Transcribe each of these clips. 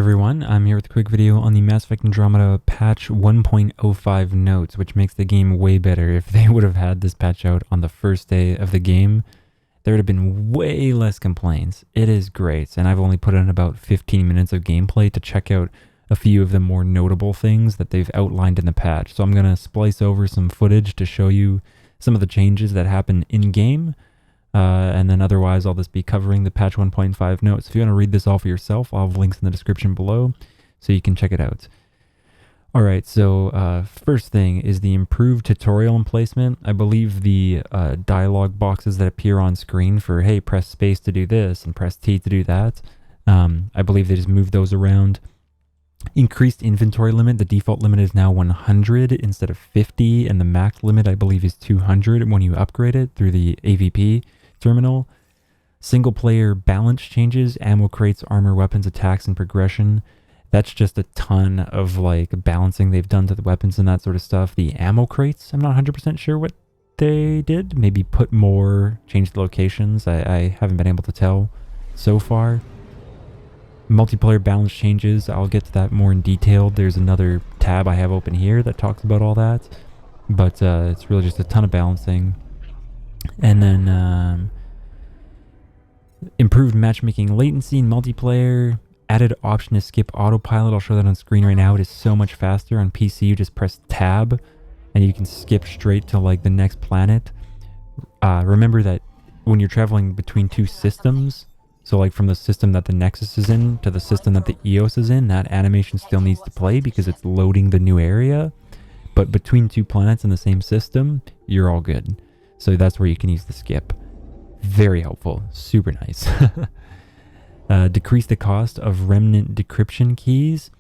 everyone, I'm here with a quick video on the Mass Effect Andromeda patch 1.05 notes, which makes the game way better. If they would have had this patch out on the first day of the game, there would have been way less complaints. It is great, and I've only put in about 15 minutes of gameplay to check out a few of the more notable things that they've outlined in the patch. So I'm going to splice over some footage to show you some of the changes that happen in-game. And then otherwise, I'll just be covering the patch 1.5 notes. If you want to read this all for yourself, I'll have links in the description below so you can check it out. Alright, so first thing is the improved tutorial emplacement. I believe the dialogue boxes that appear on screen for, hey, press space to do this and press T to do that, I believe they just moved those around. Increased inventory limit. The default limit is now 100 instead of 50, and the max limit, I believe, is 200 when you upgrade it through the AVP terminal. Single player balance changes, ammo crates, armor, weapons, attacks, and progression. That's just a ton of like balancing they've done to the weapons and that sort of stuff. The ammo crates, I'm not 100% sure what they did. Maybe put more, change the locations. I haven't been able to tell so far. Multiplayer balance changes, I'll get to that more in detail. There's another tab I have open here that talks about all that. But it's really just a ton of balancing. And then improved matchmaking latency in multiplayer. Added option to skip autopilot. I'll show that on screen right now. It is so much faster. On PC, you just press tab and you can skip straight to like the next planet. Remember that when you're traveling between two systems, so like from the system that the Nexus is in to the system that the EOS is in, that animation still needs to play because it's loading the new area. But between two planets in the same system, you're all good. So that's where you can use the skip. Very helpful. Super nice. Decreased the cost of remnant decryption keys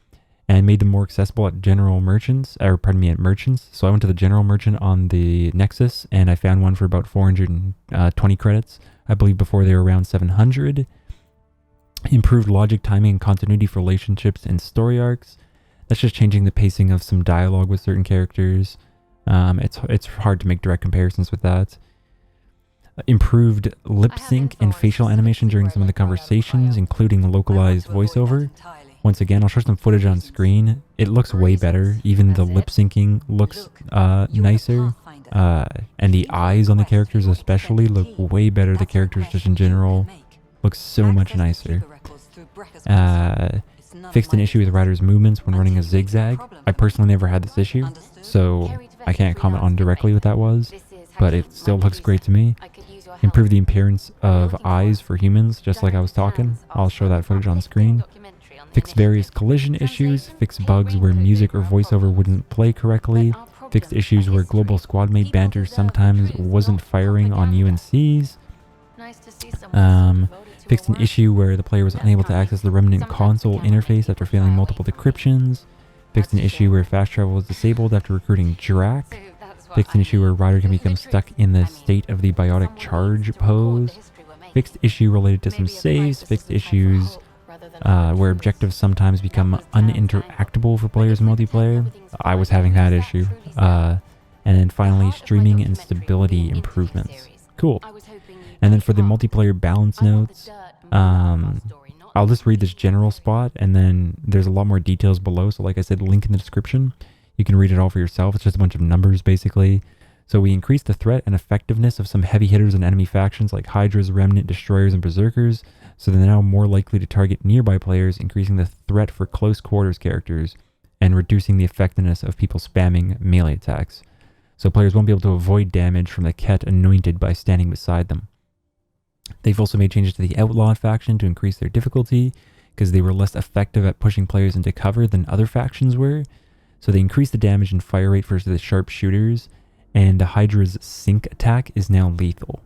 and made them more accessible at general merchants, or pardon me, at merchants. So I went to the general merchant on the Nexus and I found one for about 420 credits. I believe before they were around 700. Improved logic, timing, and continuity for relationships and story arcs. That's just changing the pacing of some dialogue with certain characters. It's hard to make direct comparisons with that. Improved lip sync and facial animation during some of the conversations, including localized voiceover. Once again, I'll show some footage on screen. It looks way better. Even the lip syncing looks nicer. And the eyes on the characters especially look way better. The characters just in general look so much nicer. Fixed an issue with Ryder's movements when running a zigzag. I personally never had this issue, so I can't comment on directly what that was, but it still looks great to me. Improved the appearance of eyes for humans, just like I was talking. I'll show that footage on screen. Fixed various collision issues. Fixed bugs where music or voiceover wouldn't play correctly. Fixed issues where global squadmate banter sometimes wasn't firing on UNCs. Fixed an issue where the player was unable to access the Remnant console interface after failing multiple decryptions. Fixed an issue where fast travel was disabled after recruiting Drac. Fixed an issue where Ryder can become stuck in the state of the biotic charge pose. Fixed issue related to some saves. Fixed issues where objectives sometimes become uninteractable for players in multiplayer. I was having that issue. And then finally, streaming and stability improvements. Cool. And then for the multiplayer balance notes, I'll just read this general spot, and then there's a lot more details below. So like I said, link in the description. You can read it all for yourself. It's just a bunch of numbers, basically. So we increased the threat and effectiveness of some heavy hitters and enemy factions like Hydras, Remnant, Destroyers, and Berserkers. So they're now more likely to target nearby players, increasing the threat for close quarters characters and reducing the effectiveness of people spamming melee attacks. So players won't be able to avoid damage from the Ket anointed by standing beside them. They've also made changes to the Outlawed faction to increase their difficulty because they were less effective at pushing players into cover than other factions were. So they increased the damage and fire rate for the sharpshooters, and the Hydra's sync attack is now lethal.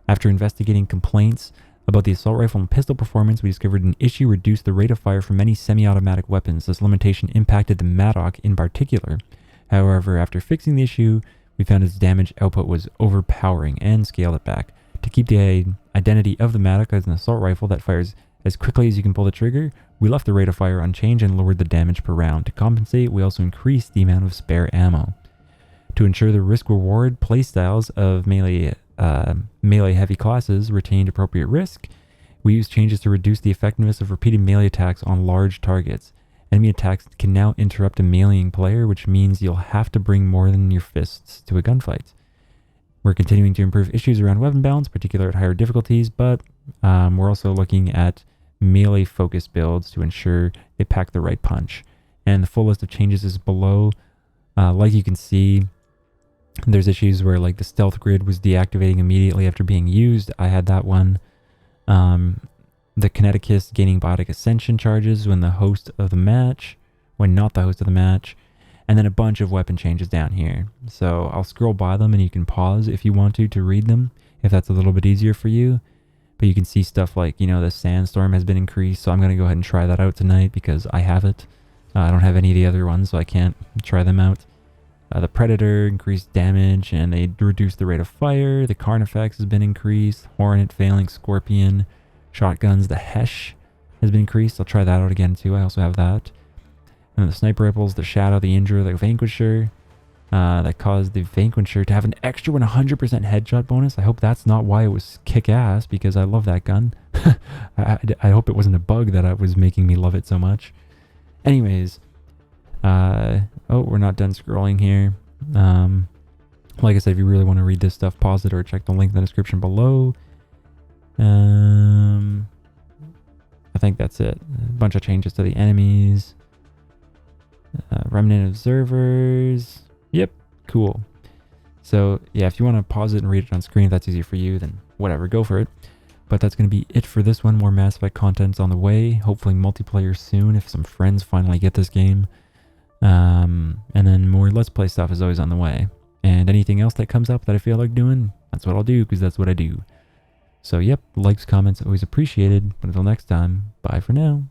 After investigating complaints about the assault rifle and pistol performance, we discovered an issue reduced the rate of fire for many semi-automatic weapons. This limitation impacted the Maddock in particular. However, after fixing the issue, we found its damage output was overpowering and scaled it back. To keep the identity of the Maddock as an assault rifle that fires as quickly as you can pull the trigger, we left the rate of fire unchanged and lowered the damage per round. To compensate, we also increased the amount of spare ammo. To ensure the risk-reward playstyles of melee heavy classes retained appropriate risk, We use changes to reduce the effectiveness of repeated melee attacks on large targets. Enemy attacks can now interrupt a meleeing player, which means you'll have to bring more than your fists to a gunfight. We're continuing to improve issues around weapon balance, particularly at higher difficulties, but we're also looking at melee-focused builds to ensure they pack the right punch. And the full list of changes is below. Like you can see, there's issues where like the stealth grid was deactivating immediately after being used. I had that one. The Kineticus gaining biotic ascension charges when not the host of the match. And then a bunch of weapon changes down here. So I'll scroll by them and you can pause if you want to read them, if that's a little bit easier for you. But you can see stuff like, you know, the sandstorm has been increased. So I'm going to go ahead and try that out tonight because I have it. I don't have any of the other ones, so I can't try them out. The Predator increased damage and they reduced the rate of fire. The Carnifex has been increased. Hornet, Phalanx, Scorpion, Shotguns. The Hesh has been increased. I'll try that out again too. I also have that. And then the Sniper Ripples, the Shadow, the Injure, the Vanquisher. That caused the Vanquisher to have an extra 100% headshot bonus. I hope that's not why it was kick-ass, because I love that gun. I hope it wasn't a bug that was making me love it so much. Anyways, oh, we're not done scrolling here. Like I said, if you really want to read this stuff, pause it or check the link in the description below. I think that's it. A bunch of changes to the enemies. Remnant observers. Yep, cool. So yeah, if you want to pause it and read it on screen, if that's easier for you, then whatever, go for it. But that's going to be it for this one. More Mass Effect content's on the way. Hopefully multiplayer soon if some friends finally get this game. And then more Let's Play stuff is always on the way. And anything else that comes up that I feel like doing, that's what I'll do, because that's what I do. So yep, likes, comments, always appreciated. But until next time, bye for now.